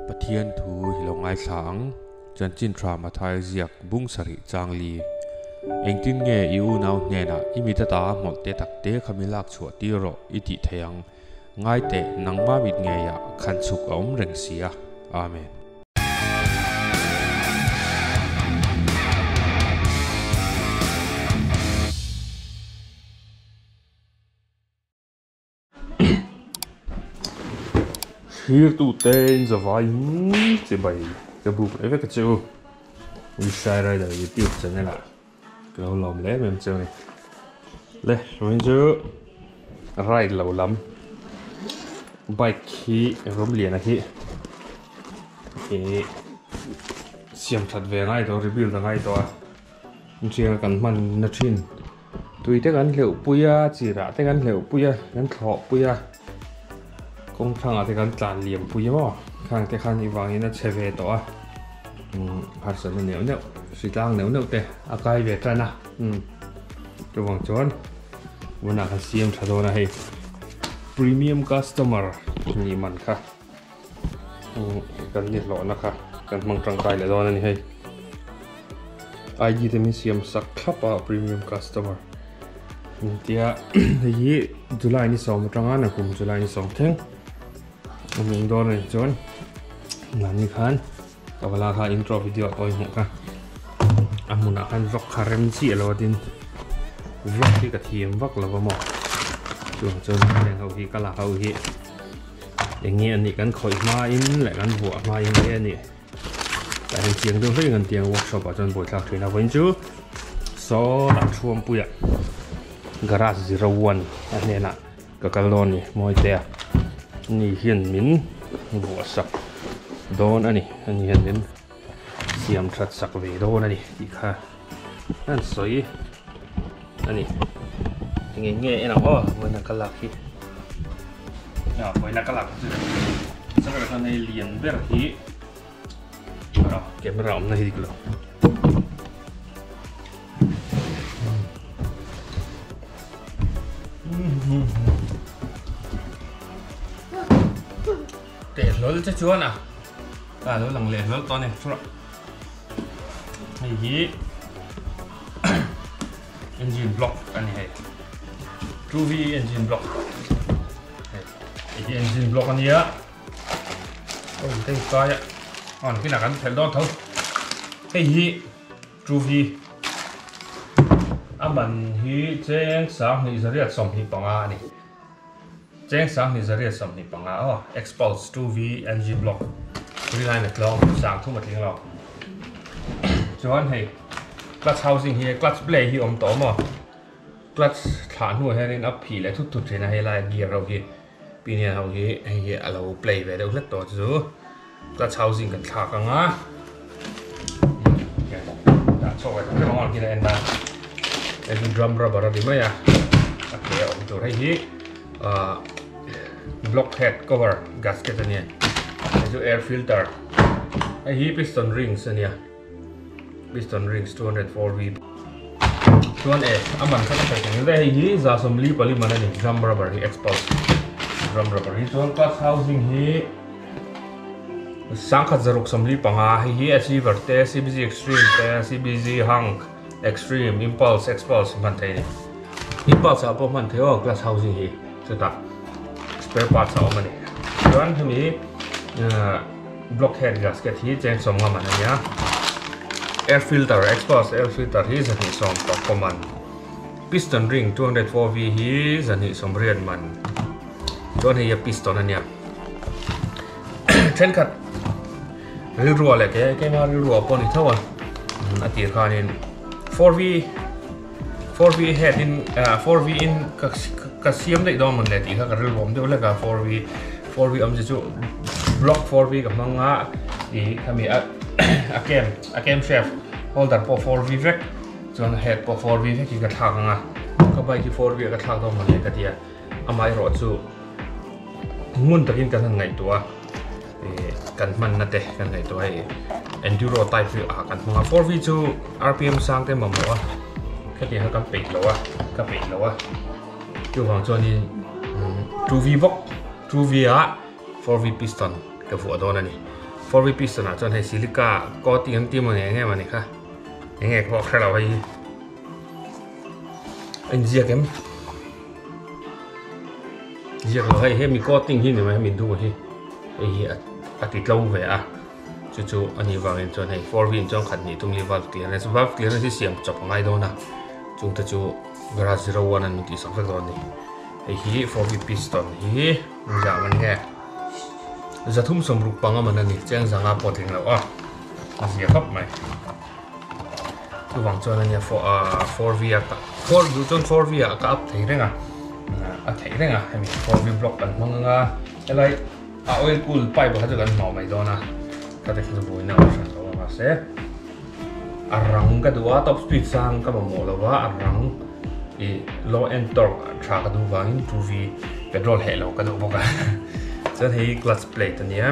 ปะเทียนทูหิลงไงสังจันจินทรามาไทยเสียกบุ้งสริจางลีเองจินเงยอิวนาเนน่ะอิมิตตาหมดเตตักเตขมิลักชัวตีโรอิติเทียงง่ายเตนังมามิดเงียขันสุกอมเริงเสียอาเมนฮีร์ตูเตนจะไว้จะไปจะบุกเอฟเฟกต์เจ้าวิชัยอะไรเดี๋ยวยึดติดจะเนี่ยละเราลมเล่เหมือนเจ้านี่เล่เหมือนเจ้าไรเราล้ำใบขี้ร่มเหลียนะขี้เสียมชัดเวง่ายตัวรีวิวง่ายตัวมันเชื่อกันมันนัดชินตุยเท่ากันเหลวปุยาจีระเท่ากันเหลวปุยากันถอปุยากงทางอาจจะการจานเหลี่ยมปุยมั้งข้างแต่ข้างอีวางนี้น่าเชฟตัวผัดสมันเหนียวเนี่ยสีกลางเหนียวเนี่ยแต่อากาศเวทนะระวังจวนวันนั้นเสียมชาโดนะให้ premium customer นี่มันค่ะกันนี่หล่อนะคะกันมังจังไกเลยตอนนี้ให้ไอจีจะมีเสียมสักครับpremium customer เดี๋ยวยี่จุลัยนี่สองจังงั้นนะคุณจุลัยนี่สองเท่งมึงโดนเลยจวนนั่นนี่คันแต่เวลาค่ะอินโทรวิดีโอตัวนี้ค่ะมุนคันวักคาร์เรนซีแล้วดินวักที่กระเทียมวักแล้วก็หมอกจนแรงเขาที่กะลาเขาที่อย่างเงี้ยนี่กันคอยมาอินแหละกันหัวมาอย่างเงี้ยนี่แต่เสียงดูให้เงินเตียงวักชอบจนปวดหลักถึงนะวันจูโซ่ดับช่วงปุยะกระราษสิรวันอันนี้นะก็กระลอนนี่มอยเตะนี่เห็นมินบัวสักโดนอันนี้เห็นมินเสียมชัดสักเวโดนอันนี้อีกค่ะนั่นสวยอันนี้เงี้ยเงี้ยนะโอ้วันนักลักที่วันนักลักสำหรับในเรียนเบอร์ที่เราเก็บเราในที่กลัวเตะรถจะชวนอ่ะรถหลังเลนรถตอนนี้ชุดไอ้ยี่ engine block อันนี้ให้ 2V engine block ไอ้ที่ engine block อันนี้อ่ะโอ้ยเต็มใจอ่ะอ่อนขึ้นหนักกันแถมดอนเท่าไอ้ยี่ 2V มันฮีเจ้งสามนี่จะเรียกสมนิปังอานี่เจ้งสามนี่จะเรียกสมนิปังอาexpulse 2V engine block คุยไลน์เม็ดลองสามทุ่มมาทิ้งเราจวนให้กลัดเท้าสิ่งที่กลัดเบลย์ที่อมต่อมากลัดฐานหัวให้เล่นอัพผีและทุกๆเทนะให้ไล่เกียร์เราที่ปีนี้เราที่ให้เราเปลย์ไปเดี๋ยวเล็ดต่อจูกลัดเท้าสิ่งกันขากังอ่ะโชว์ไว้ทั้งเรื่องของที่เราเอ็นได้ไอ้ตัวดรัมระบาดดีไหมอ่ะโอเคเอาตัวให้ที่blockhead cover gasket อันนี้ไอ้ตัว air filter ไอ้ที่ piston rings อันนี้ piston rings 204V ส่วนมันก็ต้องใส่อย่างนี้ได้ที่จะสมรีปริมาณนี้ drum rubber ที่ expose drum rubber ที่ส่วน glass housing ที่สังกัดจรุกสมรีปังอาที่ achiever เต CBG extreme เต CBG hang extreme impulse expulse มันเท่นี่ impulse เอาพวกมันเท่า glass housing ที่สุดท้าย spare parts เอามันนี่ส่วนที่มีblockhead gasket ที่แจ้งสมกับมันนี่ air filter expulse air filter ที่จะให้สมต่อของมัน piston ring 204V ที่จะให้สมเรียนมันส่วนที่ piston อันเนี้ยเช่นกันรัวเลยแกมารัวปนอีกเท่าวันอาทิตย์คราวนี้ 4V head in 4V in กระเสียมได้ดอมมันเลยที่เขากระรวมด้วยแล้วก็ 4V อมจะจุ block 4V กับมังงะที่เขามีอะเกมเชฟ holder พอ 4V เวกส่วน head พอ 4V เวกที่กระถางอ่ะเข้าไปที่ 4V กระถางดอมมันเลยก็ที่เอาไม้รอดจูงุ่นตะกินกันทั้งไงตัวกันมันนั่นเองกันไงตัวไอ้ enduro type กันมา 4V2 RPM สร้างเต็มหมดแล้วแค่เดียวกันปิดแล้วก็ปิดแล้วอยู่ฝั่งโซนนี้ 2V box 2V 4V piston ก cái phụ đó này 4V piston à cho hay silica có tiếng mà nghe mà này ha nghe có khai là hay anh giết em giết rồi hay mình có tiếng gì nữa mà mình thu hay à tít lâu về à chú anh ấy vào cho hay 4V trong khẩn này tung đi valve clear này xem chọc ngay đâu nè chúng ta chú garage 01 anh mình tí sắp rồi này hi 4V piston hi dạ mình nghe giờ thum sầm rục bằng mà này trang rằng áp bọt nào à gì khắp mày cứ vòng cho nên 4V cả 4V cả áp thấy đấy à thấy đấy à hay mình 4V block cần mong cái này oil cool pipe bắt cho cần màu mày đó nè cái nàyคือบุยน่าสนใจมากเสียรังก็ดูว่า top speed สร้างก็แบบโมแล้วว่ารังlow end torque ทราก็ดูว่า 2V petrol เฮลก็ดูบอกกันจะให้ clutch plate ตัวนี้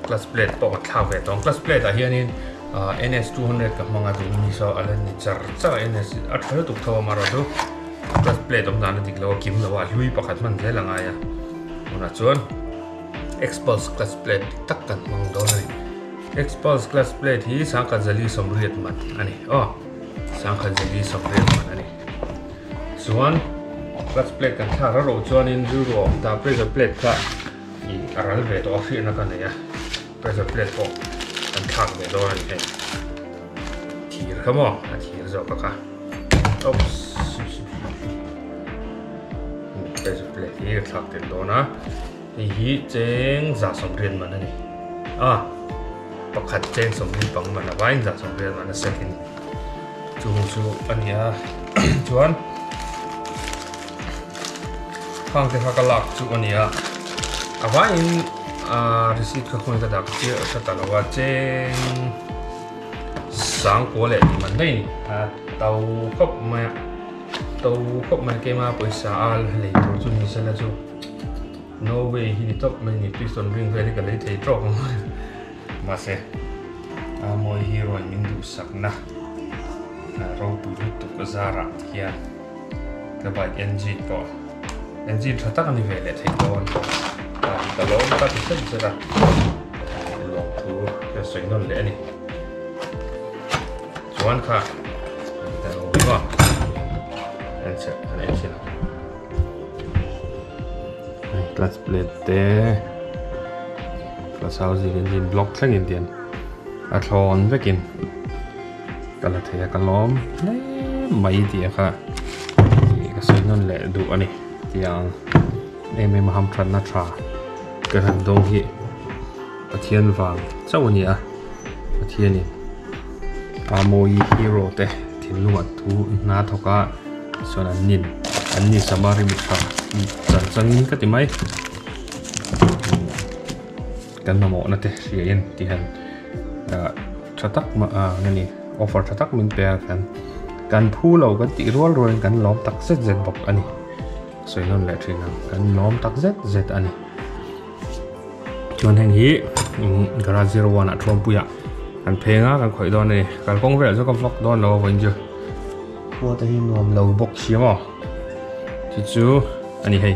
clutch plate ปกติเวทตรง clutch plate ที่นี่NS 200กับมังกรดูนี่ซะอะไรนี่จ้า NS อัดเท่าตุกเท่ามาเราดู clutch plate ตรงนั้นดิกเราคิมเราว่าลุยประคัดมันได้ละไงอ่ะมันชวนExpulse clutch plate ตักกันมังโดนเลย Expulse clutch plate ที่สังกัดจะลีสมเรียดมันอันนี้สังกัดจะลีสมเรียดมันอันนี้ส่วน clutch plate กันถ้าเราชวนอินดูว่าแต่ pressure plate ก็อะไรเวทออฟฟี่นักกันเนี่ย pressure plate ก็กันทักเวทโดนเลยทีร์ครับมั้งทีร์จะเอาค่ะ oops pressure plate ที่ทักเต็มโดนนะที่เจงจะสมเรียนมันนี่ประคัดเจงสมเรียนปังมันนะว่าอินจะสมเรียนมันนะ second จูอันนี้ชวนข้างที่เขากลักจูอันนี้ว่าอินreceipt ก็ควรจะดักเจ้าถ้าแต่ว่าเจงสังกัวเลยมันได้เตาครบมาเกมาไปสาเลยจูนี่เสร็จแล้วจูno way ที่ท็อปมันนี่พิสตันริงเวทีกันเลยเทตรอกมาเสียมวยฮีโร่มินดูสักนะเราดูตุกซาระเฮียกับเอ็นจีต่อเอ็นจีถ้าตั้งนี่เวทีเทตอนแต่เราไม่ตัดสินใจละลองดูจะสวยนั่นเลยนี่ชวนค่ะแต่เราไม่ว่าเอ็นเช่นclutch plate เต้ clutch housing engine block ทั้งอินเดียนอัดลอนไปกินกันละเทียกันล้อมไม่ดีค่ะก็สวยนั่นแหละดูอันนี้ที่ยังไม่มาทำทรันนัทราเกิดหันตรงที่ประเทียนฟังเจ้าวันนี้ประเทียนนี่โมยฮีโร่เต้ทิ้งลวดทูน่าทกะส่วนอันนี้สบายมิตรจังนี้ก็ติไหมกันมาหมดนะเตะเสียนที่เห็นชัดตักมานี่ออฟเฟอร์ชัดตักมันเปลี่ยนกันผู้เราก็ติรัวรวยกันล้อมตักเซตบอกอันนี้สวยนั่นแหละทีนั้นกันล้อมตักเซตอันนี้ชวนแห่งนี้กระดาษซีโร่วันทรวมปุยกันเพลงกันข่อยดอนนี่กันกงเวลจะก็ฟล็อกดอนเราวันเจอว่าแต่ที่นวมเราบอกเชียร์มั้งจู่อันนี้ให้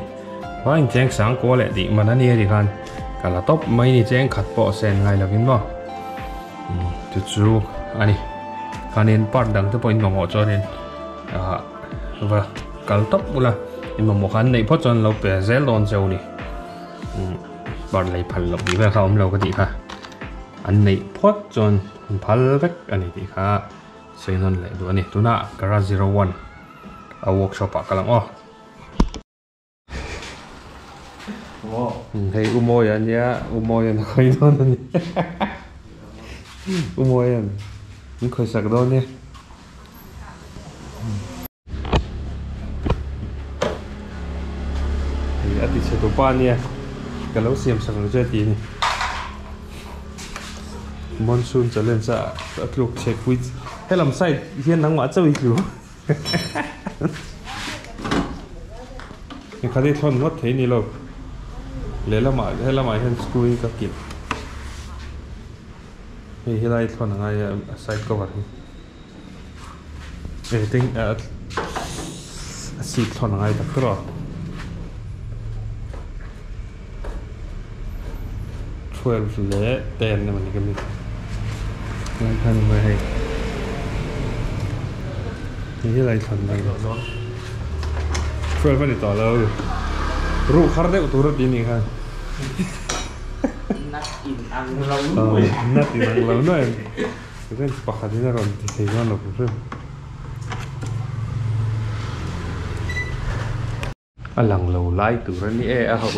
ว่าอินแจ้งสังกัวแหละดิมันอันนี้ดิคันกันละท็อปไม่นี่แจ้งขัดปอเซนไงล่ะกินบ่จู่อันนี้คันนี้ปาร์ดังที่พออินมาหมอจอนี่ว่ากันท็อปบุละอินมาหมอคันในพอจนเราเปลี่ยนเซลล์ลอนเซลนี่ปาร์เลยพันหลบดีไปเขาเราก็ดีค่ะอันนี้พอจนพันเล็กอันนี้ดีค่ะเซนนั่นแหละดูอันนี้ตัวน่ะการ์01เอาเวิร์กช็อปกันลังhey umoyan ya umoyan khoi don ni umoyan ni khoi sak don ni ati se to pa ni kalau siam sang je ti ni monsoon chalen sa atluk check with helam side hian nang ma chawi lu ni khade thon not thei ni loเลยละหมาให้ละหมาให้สกรูก็กินนี่ที่ได้ทอนง่ายไซด์ก็ว่าติ้งซีทอนง่ายแต่ก็รอ 12 le 10 na man ka mi lai than mai hai ni lai than mai 12 ni to lo ru khar de utur di ni kha nát in ăn lâu nát in ăn lâu no cái pakhat ni ron ti sei ron lo pu alang lo lai tu ra ni a ho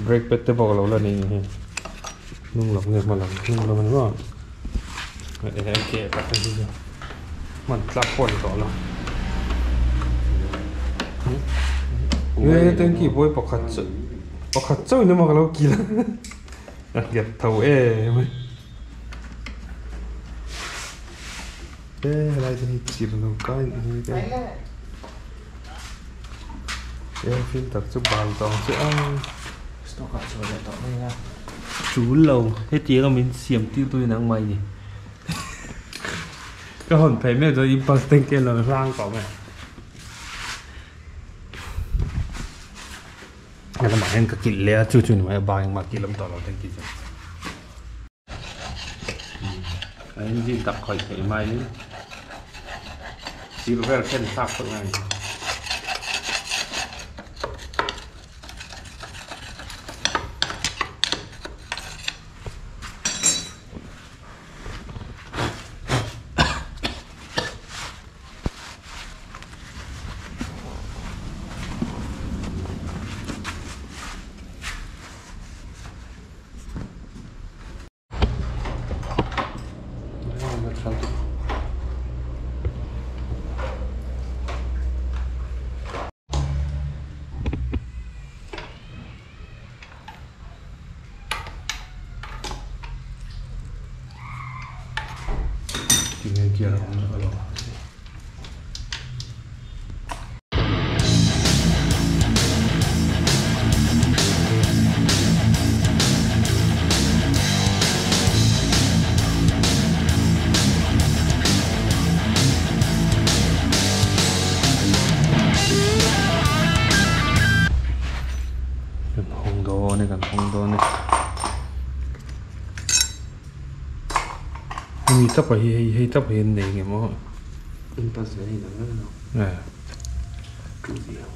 break pette bok lo la ni nung lo nge ma lang nung lo man wa ke ta kan ji man tlak pon to lo thank you boy pakhat chau ni ma lo ki la get thau mai lai ni chir lo kai ni phim thật sự bàn toàn chứ ăn stock up rồi lại tao đây nha chú lầu hết tiếng là mình xiêm tiêu tôi nắng mày nhỉ cái hồn phải mẹ rồi impulse tên kia là rang có mẹ người ta bảo anh cái kỹ lẽ chú mà ba anh mà kỹ lắm tao là tên kỹ anh gì tập khỏi cái mày nữa silver khen sạc thôi này Tinggal kia lah kalau kan hong do ne mi tập hay tập hiện này nghe mò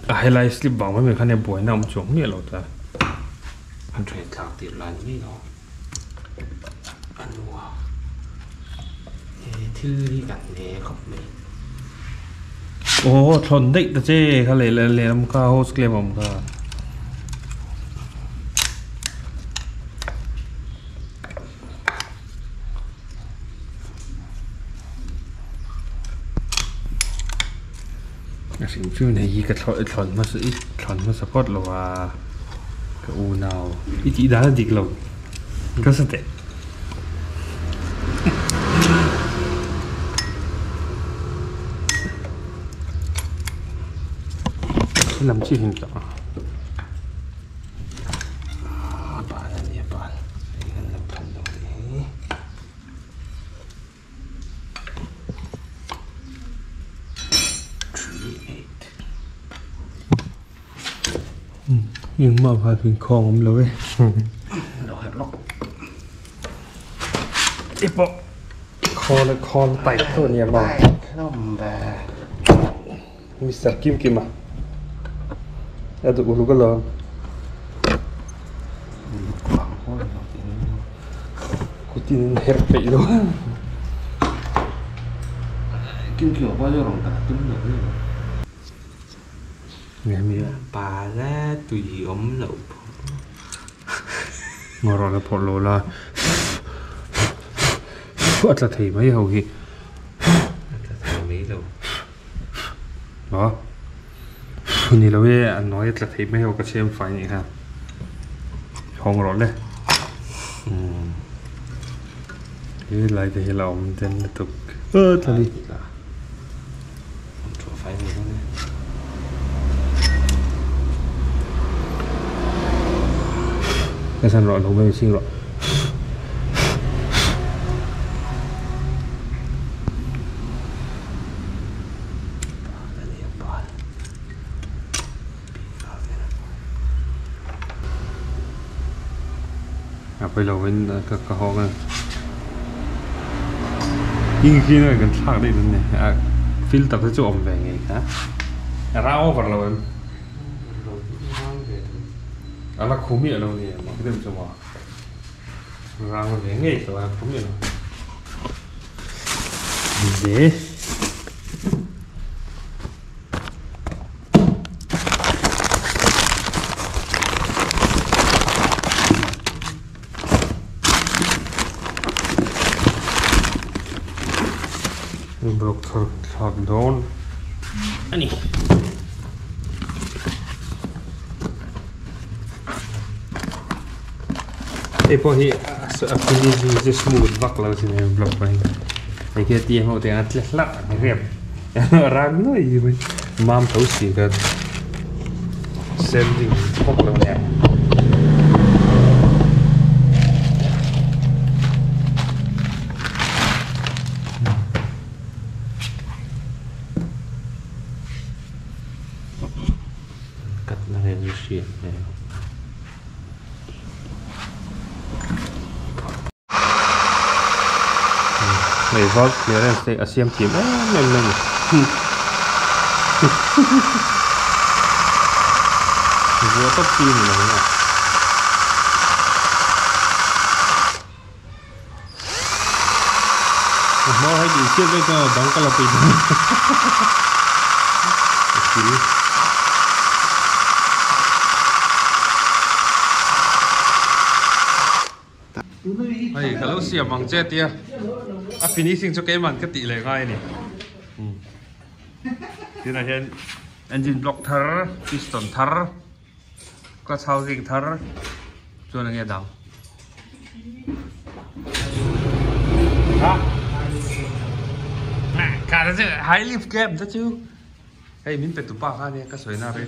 highlight slip bảo mấy mình khăn em buổi nào cũng chống nghĩa lột ra anh thấy thảo tiệm là như thế nào anh wow thư đi gần để không bị thon đấy ta chứ khá lệ làm cao host claim ông taสิ่งที่ในยี่กระถอนมาสิถอนมาสปอตเราว่ากับอูนาวอีจีด้านดิกเราก็สเตะลำชื่อหินต่อบ้านนี่บ้านนี่กันลำพันตรงนี้ยังมาพาถึงคลองเลย เราหัดล็อกไอ้ปะคอไต่ตัวเนี่ยบ้างล่มแบบมิสเตอร์กิมอ่ะแล้วตัวกูรู้ก็เลยฝังโค้ดเราตีนี้กูตีนเฮร์ไปเลยกินเกี่ยวกับเรื่องการตุ้มเลยเนี่ยมีปลาและตุยอมเหลวมารอแล้วพอโลละอัตถีไม่เอาฮีจะทำไม่เหลวเหรอนี่เราเว้ยอันน้อยอัตถีไม่เอากระเทียมไฟนี่ครับห้องร้อนเลยนี่ไรแต่เรามันจะตุกตอนนี้ถั่วไฟมีตรงนี้cái sàn rồi không bao xin rồi ไปเราเป็นกระห้องยิ่งขี้หน่อยกันฉากได้ดูเนี่ยฟิลตัดจะจมแบบไงฮะเราเอาฝันเราเองอะไรคุ้มเนี่ยเราเนี่ยมันก็เริ่มจะว่าเราอย่างงี้แต่ว่าคุ้มเนี่ยเดี๋ยวบล็อกทอดโดนอันนี้พอที่ฟินิชจะสมูทบักแล้วสิเนี่ยบล็อกไปไอ้แค่ตีเขาแต่อันเล็กลักไม่เรียบร้านน้อยอยู่มั้ยมามเขาสิกันเซนดิ้งพวกเราเนี่ยกัดอะไรไม่เสียเลยไม่ว่าเดี๋ยวเราจะเสียมทีมนั่นวัวต้องปีนอะไรเนี่ยมองให้ดีเชื่อด้วยก็บังกะลาปีนไอ้kalau siap mang jet ya finishing cho cái màn cái tỷ lệ ngay này thì là hiện engine block thar piston thar clutch housing thar cho nó nghe đau cả là high lift game đó chứ hey mình phải tụt bao ha này cái sợi nào đấy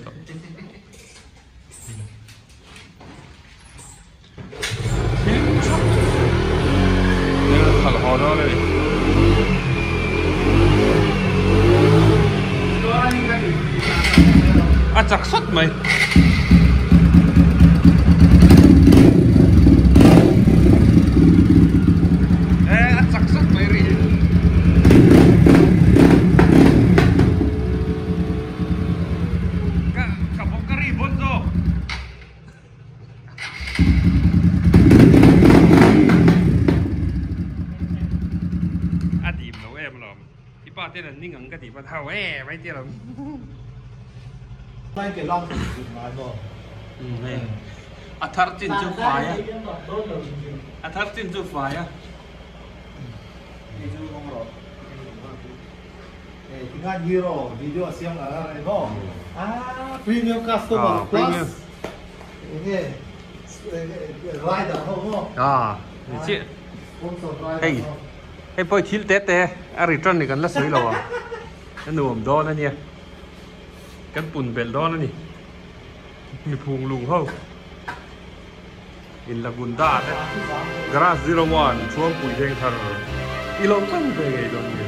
thật là hò đó đây chặt xuất mày chặt xuất mày đi cả bóng cà ri bốn rồi tìm nấu em làm thì ba tên là ninh ngắn cái gì mà thao mấy tên làไม่เกี่ยวกับสิ่งน้อยบ่thắt trên chỗ phải á thắt trên chỗ phải á ที่งานยูโรวิดีโอเสียงอะไรบ่พรีเมียมคัสตอมพลัสนี่รายได้เขาบ่นี่สิเฮ้ยพอคิดเต้อาริตรอนนี่กันละสวยหรอนั่นหนุ่มดอนนั่นเนี่ยกันปุ่นเบลดอนนั่นนี่มีพุงลุงเขาอินลากุนดาเนี่ยกราส01ช่วงปุ๋ยแดงทาร์อีลองตั้งไปไงตอนนี้